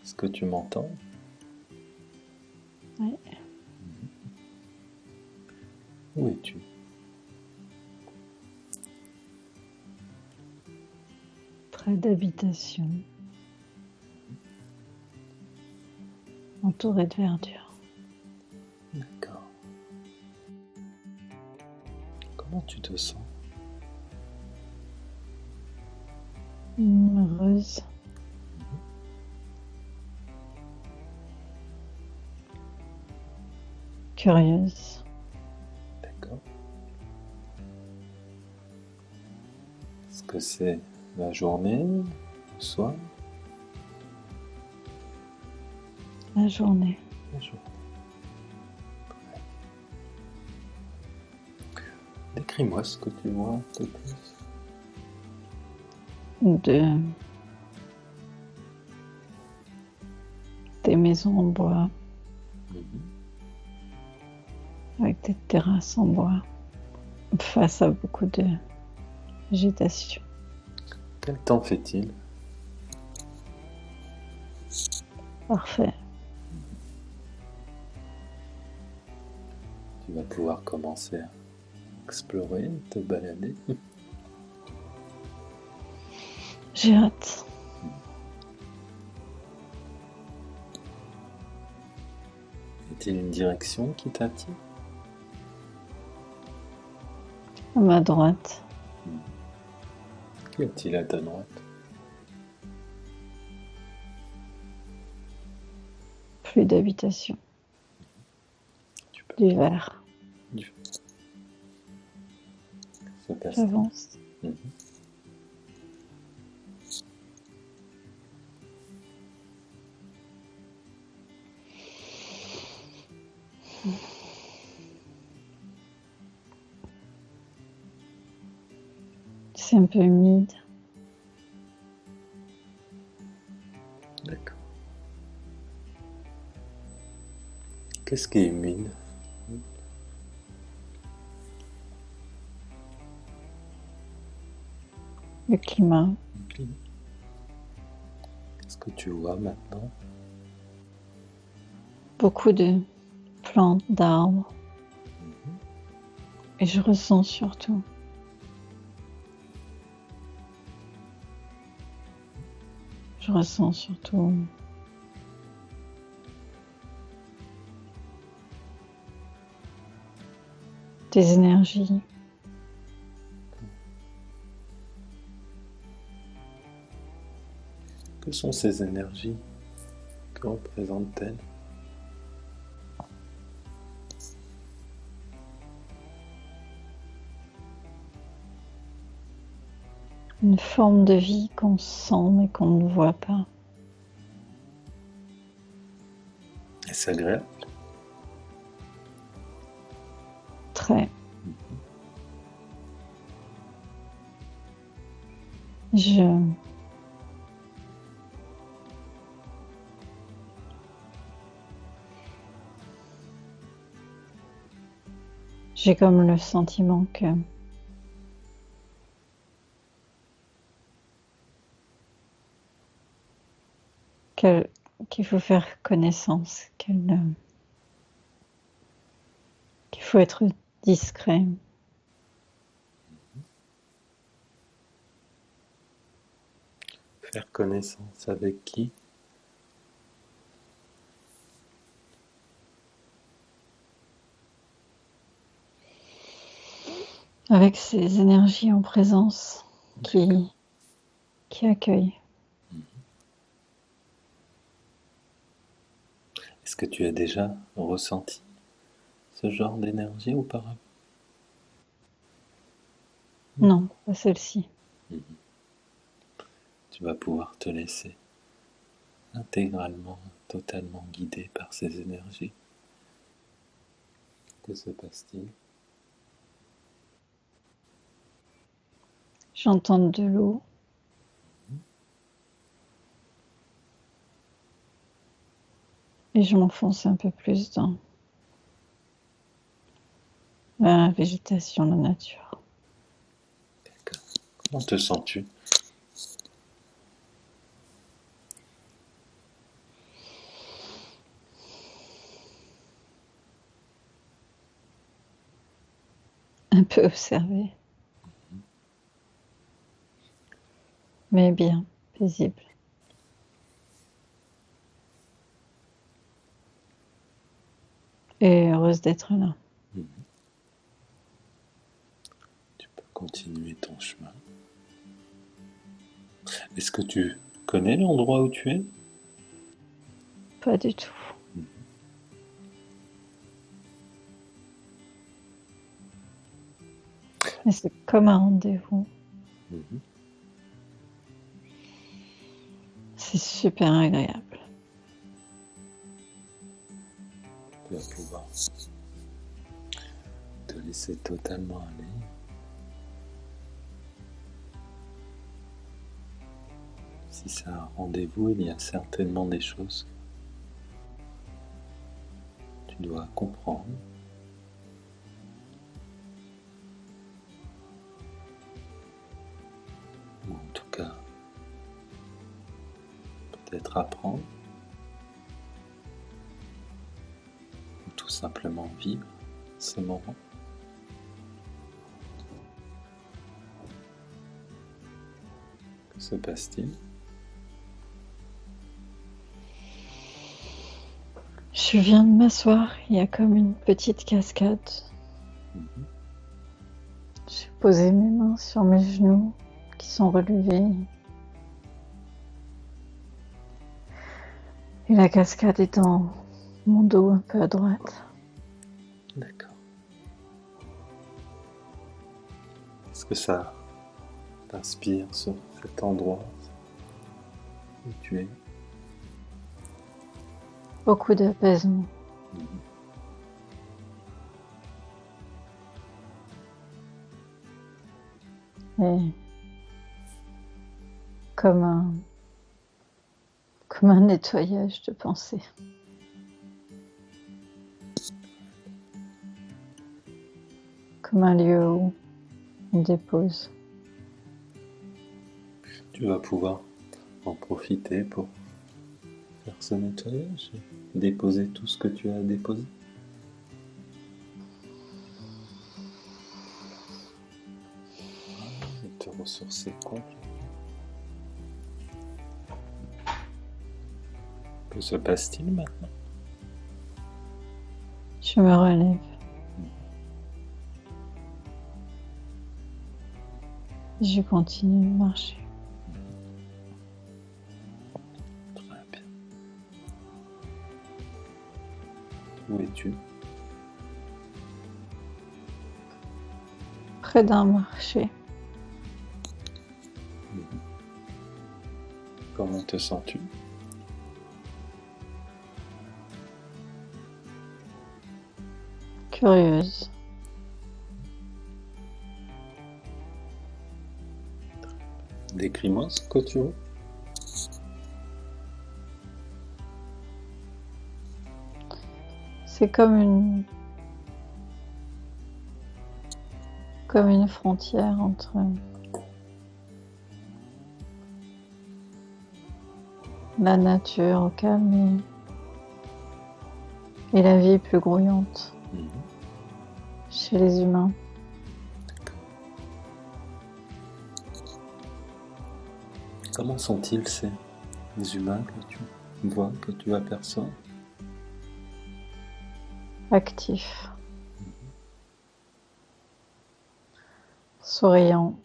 Est-ce que tu m'entends? Oui. Où es-tu? Près d'habitation, entouré de verdure. D'accord. Comment tu te sens? Heureuse. Curieuse. D'accord. Est-ce que c'est la journée, le soir? La journée. La journée. Décris-moi ce que tu vois un peu plus. Des maisons en bois, Mhm. avec des terrasses en bois, face à beaucoup de végétation. Quel temps fait-il? Parfait. Tu vas pouvoir commencer à explorer, te balader. J'ai hâte. Est-il une direction qui t'attire? À ma droite, Qu'y a-t-il à ta droite? plus d'habitation, Tu peux du vert. se passer. J'avance. Mhm. C'est un peu humide. D'accord. Qu'est-ce qui est humide? Le climat, Qu'est-ce que tu vois maintenant? beaucoup de plantes, d'arbres. Et je ressens surtout des énergies. Que sont ces énergies? Que représentent-elles? Une forme de vie qu'on sent mais qu'on ne voit pas. Est-ce agréable? Très. J'ai comme le sentiment qu'il faut faire connaissance, qu'il faut être discret. Faire connaissance avec qui? Avec ces énergies en présence qui accueillent. Est-ce que tu as déjà ressenti ce genre d'énergie auparavant? Non, pas celle-ci. Tu vas pouvoir te laisser intégralement, totalement guider par ces énergies. Que se passe-t-il? J'entends de l'eau. Et je m'enfonce un peu plus dans la végétation, la nature. D'accord. Comment te sens-tu? peu observer. Mais bien, paisible. Et heureuse d'être là. Tu peux continuer ton chemin. Est-ce que tu connais l'endroit où tu es? Pas du tout. Mais c'est comme un rendez-vous. C'est super agréable. Tu vas pouvoir te laisser totalement aller. Si c'est un rendez-vous, il y a certainement des choses que tu dois comprendre. Ou en tout cas, peut-être apprendre. Ou tout simplement vivre ce moment. Que se passe-t-il? Je viens de m'asseoir, il y a comme une petite cascade. J'ai posé mes mains sur mes genoux qui sont relevés. Et la cascade est dans mon dos un peu à droite. D'accord. Est-ce que ça t'inspire sur cet endroit où tu es? Beaucoup d'apaisement. Et comme un nettoyage de pensée. Comme un lieu où on dépose. Tu vas pouvoir en profiter pour faire ce nettoyage et déposer tout ce que tu as déposé. Et te ressourcer complètement. Que se passe-t-il maintenant? Je me relève. Je continue de marcher. Très bien. Où es-tu? Près d'un marché. Comment te sens-tu? Curieuse. Décris-moi ce que tu vois. C'est comme une frontière entre la nature au calme et la vie plus grouillante chez les humains. Comment sont-ils ces humains que tu vois, que tu aperçois? Actif. Souriant.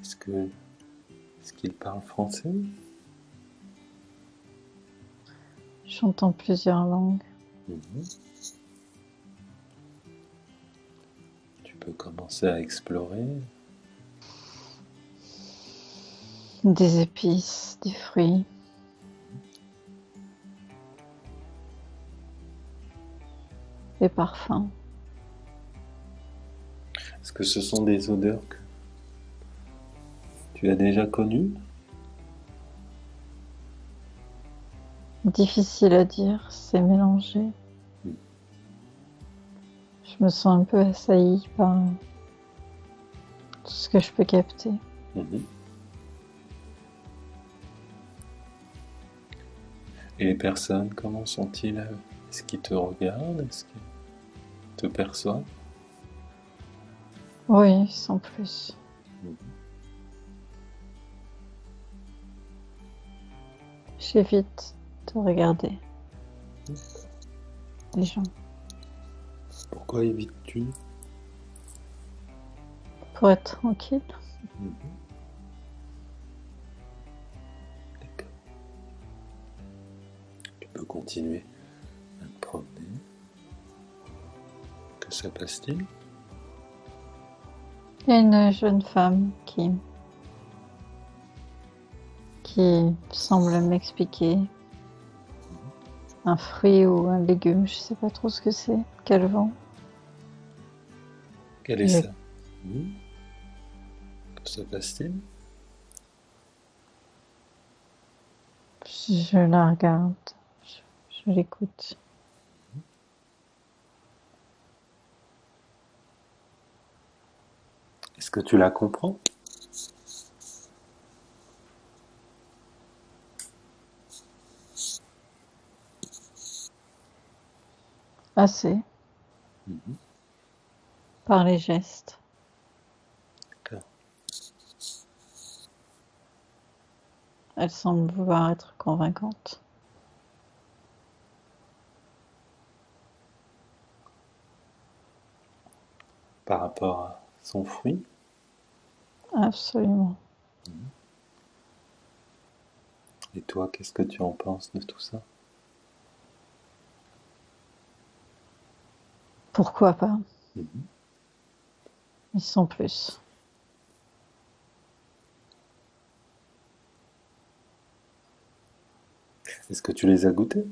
Est-ce qu'ils parlent français? J'entends plusieurs langues. Tu peux commencer à explorer. Des épices, des fruits. Des parfums. Est-ce que ce sont des odeurs que tu as déjà connues? Difficile à dire, c'est mélangé. Je me sens un peu assaillie par tout ce que je peux capter. Et les personnes, comment sont-ils? Est-ce qu'ils te regardent? te perçois? Oui, sans plus. J'évite de regarder les gens Pourquoi évites-tu? pour être tranquille. D'accord. Tu peux continuer à te promener. Que se passe-t-il? Il y a une jeune femme qui semble m'expliquer un fruit ou un légume, je sais pas trop ce que c'est, qu'elle vend. Quel est Je, ça? Que se passe-t-il? je la regarde, je l'écoute. Est-ce que tu la comprends? Assez par les gestes. D'accord. Elle semble vouloir être convaincante. Par rapport à son fruit? Absolument. Et toi, qu'est-ce que tu en penses de tout ça? Pourquoi pas? Ils sont plus. Est-ce que tu les as goûtés?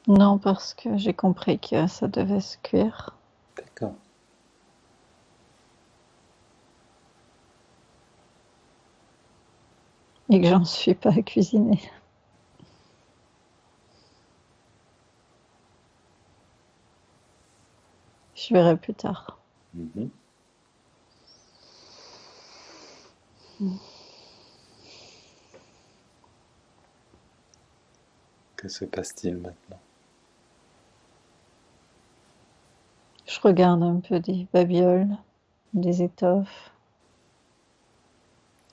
Non, parce que j'ai compris que ça devait se cuire D'accord. et que j'en suis pas à cuisiner. Je verrai plus tard. Que se passe-t-il maintenant? Je regarde un peu des babioles, des étoffes.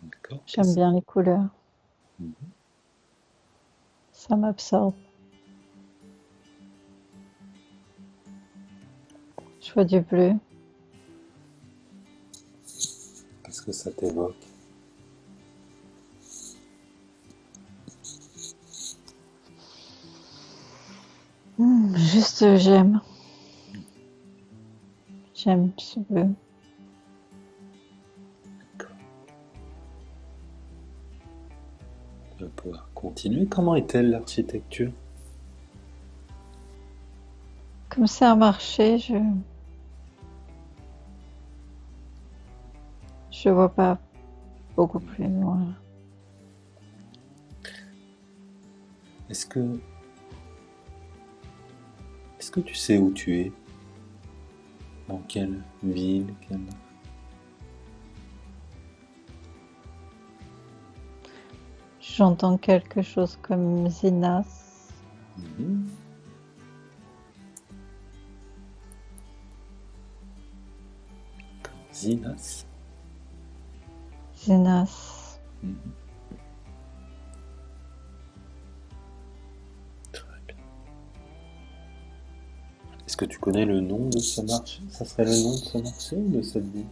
D'accord. J'aime bien les couleurs. Ça m'absorbe. Je vois du bleu. Qu'est-ce que ça t'évoque? Juste j'aime. J'aime ce bleu. D'accord. On va pouvoir continuer. Comment est-elle l'architecture? Comme c'est un marché, je vois pas beaucoup plus loin. Est-ce que Est-ce que tu sais où tu es? Dans quelle ville? J'entends quelque chose comme Zinas. Zinas? Zinas. Très bien. Est-ce que tu connais le nom de ce marché? Ça serait le nom de ce marché ou de cette ville?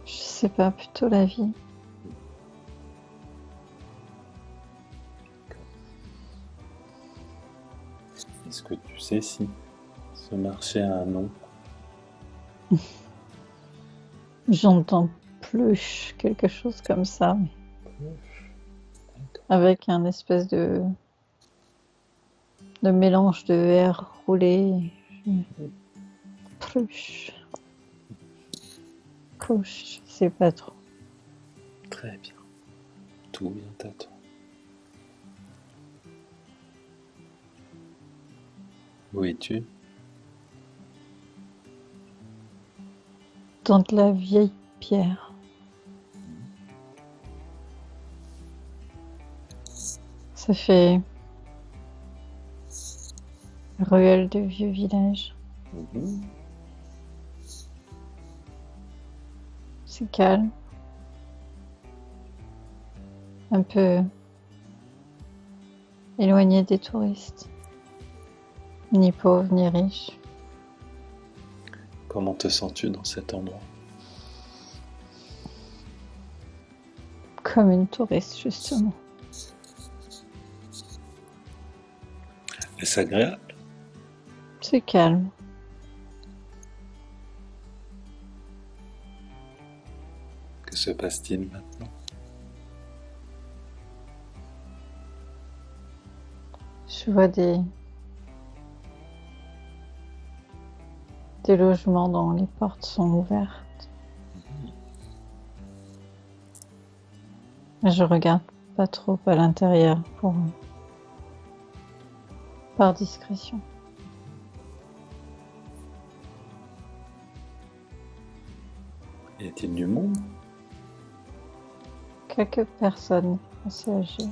Je sais pas, plutôt la vie. Est-ce que tu sais si ce marché a un nom? J'entends plus quelque chose comme ça, avec un espèce de mélange de R roulé. Plus. Couche, je sais pas trop. Très bien. Tout vient à toi. Où es-tu? Dans de la vieille pierre. Ça fait ruelle de vieux village. Mhm. C'est calme. Un peu éloigné des touristes. Ni pauvre, ni riche. Comment te sens-tu dans cet endroit? Comme une touriste, justement. Est-ce agréable? C'est calme. Que se passe-t-il maintenant? Je vois des logements dont les portes sont ouvertes. Mais je regarde pas trop à l'intérieur par discrétion. Y a-t-il du monde? Quelques personnes assez âgées.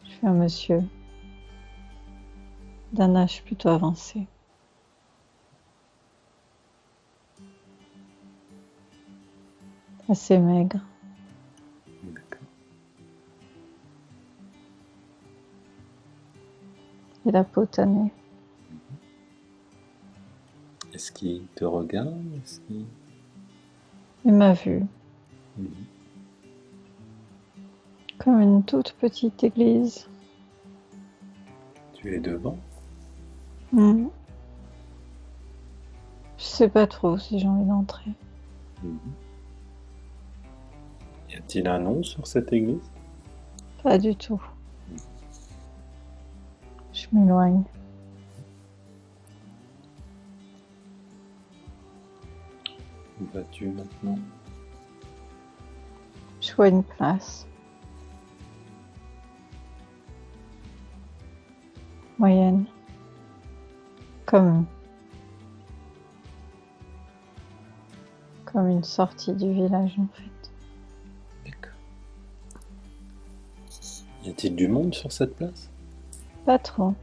Je suis un monsieur d'un âge plutôt avancé. Assez maigre. D'accord. Et la peau tannée. Est-ce qu'il te regarde? Il m'a vue Mhm. comme une toute petite église. Tu es devant? Je sais pas trop si j'ai envie d'entrer. Mhm. Y a-t-il un nom sur cette église? Pas du tout. Je m'éloigne. Où vas-tu maintenant? Je vois une place. Moyenne. Comme une sortie du village en fait. D'accord. Y a-t-il du monde sur cette place? Pas trop.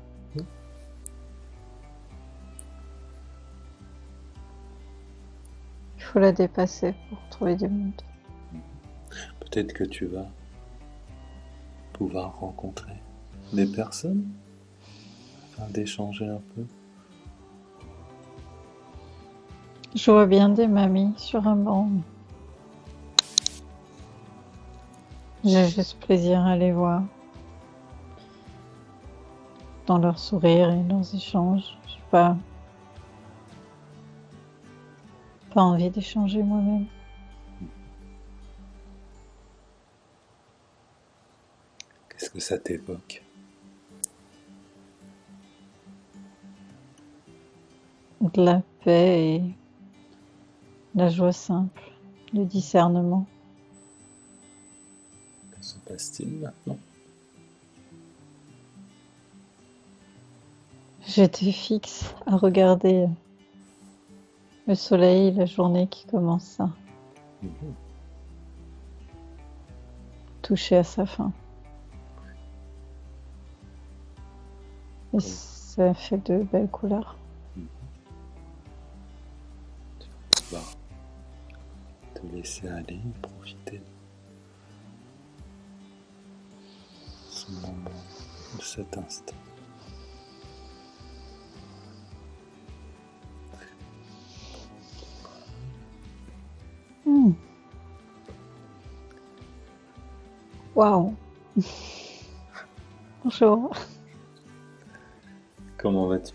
Il faut la dépasser pour trouver du monde. Peut-être que tu vas pouvoir rencontrer des personnes afin d'échanger un peu. Je vois bien des mamies sur un banc. J'ai juste plaisir à les voir. Dans leurs sourires et leurs échanges. J'ai pas envie d'échanger moi-même. Qu'est-ce que ça t'évoque? De la paix et la joie simple, le discernement. Que se passe-t-il maintenant? J'étais fixe à regarder le soleil, la journée qui commence à Mhm. toucher à sa fin. Et ça fait de belles couleurs. Tu vas te laisser aller, profiter de ce moment, de cet instant. Waouh. Bonjour. Comment vas-tu?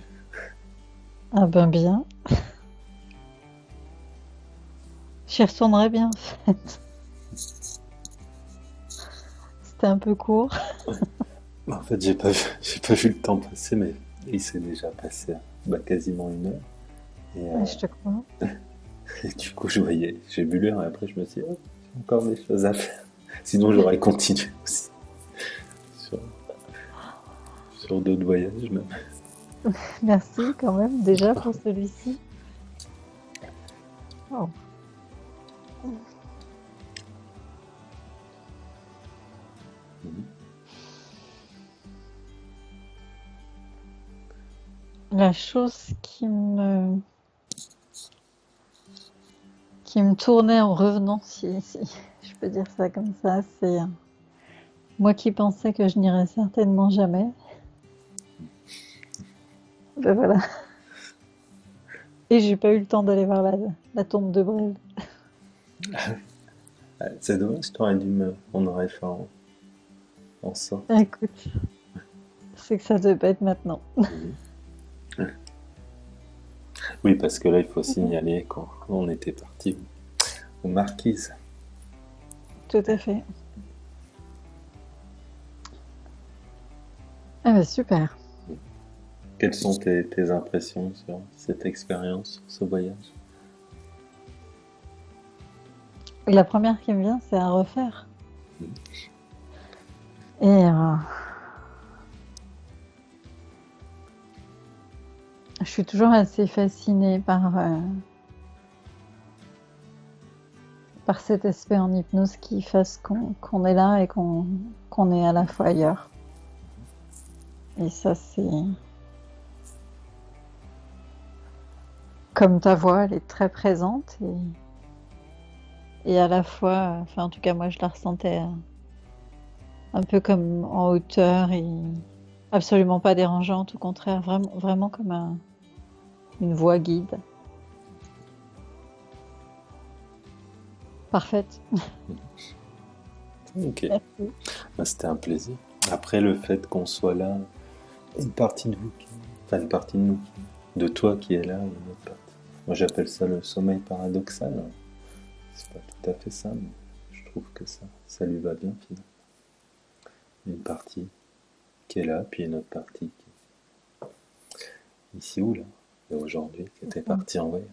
Ah ben bien. J'y retournerai bien en fait. C'était un peu court. En fait, j'ai pas vu le temps passer, mais il s'est déjà passé quasiment 1 heure. Et, Ouais, je te crois. et du coup, j'ai bu l'heure et après, je me suis dit, oh, j'ai encore des choses à faire. Sinon, j'aurais continué aussi. Sur d'autres voyages, même. Merci quand même déjà pour celui-ci. Oh. La chose qui me tournait en revenant, si je peux dire ça comme ça, c'est moi qui pensais que je n'irais certainement jamais. Ben voilà. Et j'ai pas eu le temps d'aller voir la tombe de Brel. Ah, c'est dommage, on aurait fait en sorte. Écoute, c'est que ça devait pas être maintenant. Mhm. Oui, parce que là, il faut signaler quand on était parti aux Marquises. Tout à fait. Ah bah super. Quelles sont tes impressions sur cette expérience, sur ce voyage? La première qui me vient, c'est à refaire. Et je suis toujours assez fascinée par cet aspect en hypnose qui fasse qu'on est là et qu'on est à la fois ailleurs. Et ça, c'est comme ta voix, elle est très présente et à la fois, enfin en tout cas moi je la ressentais un peu comme en hauteur et absolument pas dérangeante, au contraire, vraiment, vraiment comme une voix guide. Parfaite. Ok, Merci. bah, c'était un plaisir. Après, le fait qu'on soit là, une partie de vous, enfin une partie de nous, de toi qui est là, et une autre partie. Moi, j'appelle ça le sommeil paradoxal. C'est pas tout à fait ça, mais je trouve que ça lui va bien finalement. Une partie qui est là, puis une autre partie qui est ici ou là, et aujourd'hui, qui était partie en voyage.